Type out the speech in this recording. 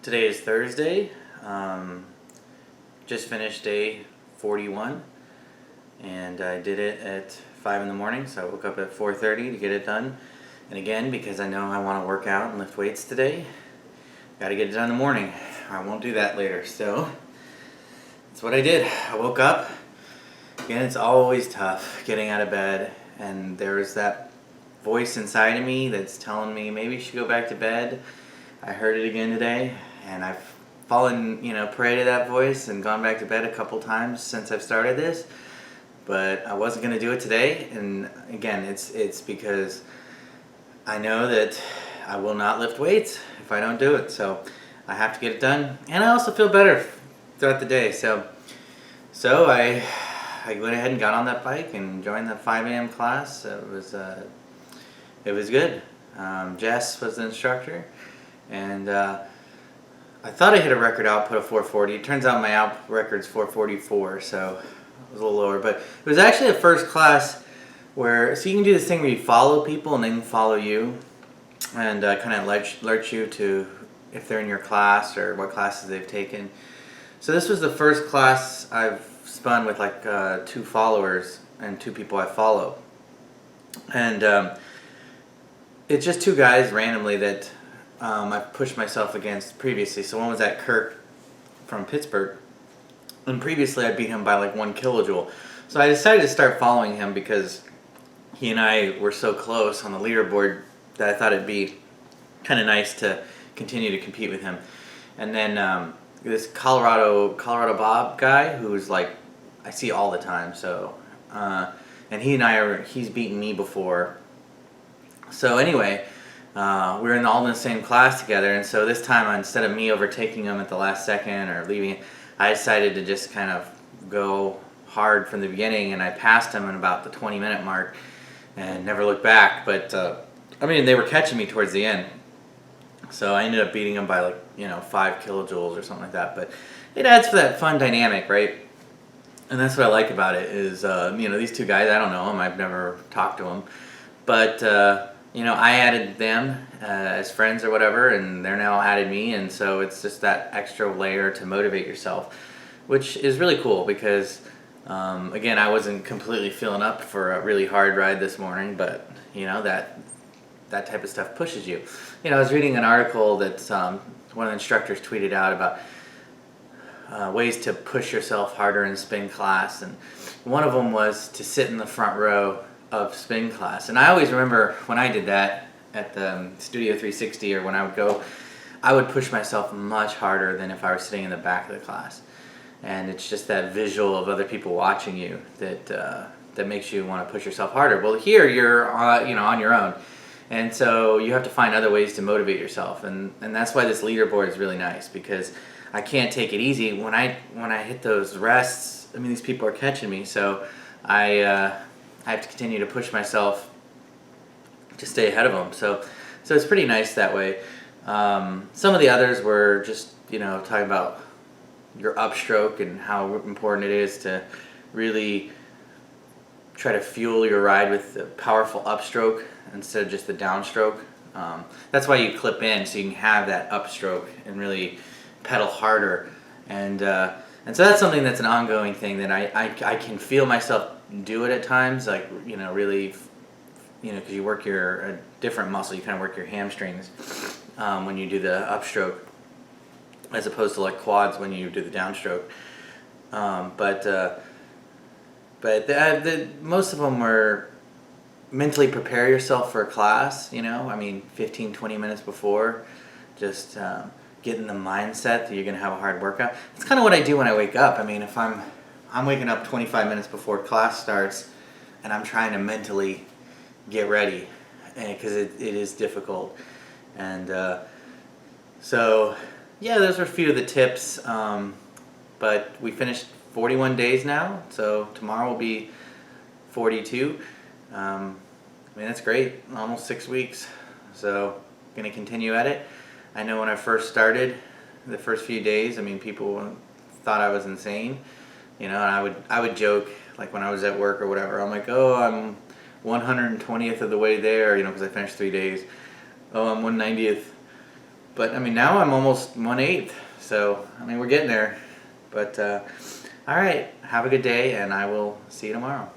Today is Thursday. Just finished day 41, and I did it at 5 in the morning, so I woke up at 4:30 to get it done. And again, because I know I want to work out and lift weights today, got to get it done in the morning. I won't do that later, so that's what I did. I woke up. Again, it's always tough getting out of bed, and there was that voice inside of me that's telling me maybe you should go back to bed. I heard it again today, and I've fallen, prey to that voice and gone back to bed a couple times since I've started this. But I wasn't going to do it today, and again, it's because I know that I will not lift weights if I don't do it. So I have to get it done, and I also feel better throughout the day. So I went ahead and got on that bike and joined the 5 a.m. class. It was good. Jess was the instructor. And I thought I hit a record output of 440. It turns out my output record's 444, so it was a little lower. But it was actually the first class where, so you can do this thing where you follow people and they can follow you, and kind of alert you to if they're in your class or what classes they've taken. So this was the first class I've spun with like 2 followers and 2 people I follow. And it's just 2 guys randomly that I've pushed myself against previously. So one was at Kirk from Pittsburgh, and previously I beat him by like 1 kilojoule. So I decided to start following him because he and I were so close on the leaderboard that I thought it'd be kind of nice to continue to compete with him. And then this Colorado Bob guy who's like I see all the time. So and he's beaten me before. So anyway. We were all in the same class together, and so this time, instead of me overtaking him at the last second or leaving, I decided to just kind of go hard from the beginning, and I passed him in about the 20-minute mark and never looked back. But they were catching me towards the end, so I ended up beating him by 5 kilojoules or something like that. But it adds for that fun dynamic, right? And that's what I like about it is these 2 guys, I don't know them, I've never talked to them, but I added them as friends or whatever, and they're now added me, and so it's just that extra layer to motivate yourself, which is really cool because, again, I wasn't completely feeling up for a really hard ride this morning, but, that type of stuff pushes you. I was reading an article that one of the instructors tweeted out about ways to push yourself harder in spin class, and one of them was to sit in the front row of spin class. And I always remember when I did that at the Studio 360 or when I would go, I would push myself much harder than if I were sitting in the back of the class. And it's just that visual of other people watching you that makes you want to push yourself harder. Well, here you're on your own, and so you have to find other ways to motivate yourself. And that's why this leaderboard is really nice, because I can't take it easy when I hit those rests. These people are catching me, so I have to continue to push myself to stay ahead of them. So it's pretty nice that way. Some of the others were just, talking about your upstroke and how important it is to really try to fuel your ride with the powerful upstroke instead of just the downstroke. That's why you clip in, so you can have that upstroke and really pedal harder. And so that's something that's an ongoing thing that I can feel myself do it at times, really, because you work a different muscle. You kind of work your hamstrings when you do the upstroke, as opposed to like quads when you do the downstroke. But most of them were mentally prepare yourself for a class. 15-20 minutes before, just get in the mindset that you're going to have a hard workout. It's kind of what I do when I wake up. If I'm waking up 25 minutes before class starts, and I'm trying to mentally get ready, because it is difficult. And so, yeah, those are a few of the tips. But we finished 41 days now, so tomorrow will be 42. That's great, almost 6 weeks. So, going to continue at it. I know when I first started, the first few days, people thought I was insane. And I would joke, like when I was at work or whatever, I'm like, oh, I'm 120th of the way there, because I finished 3 days. Oh, I'm 190th But I mean, now I'm almost 1/8, so I mean, we're getting there. But all right, have a good day, and I will see you tomorrow.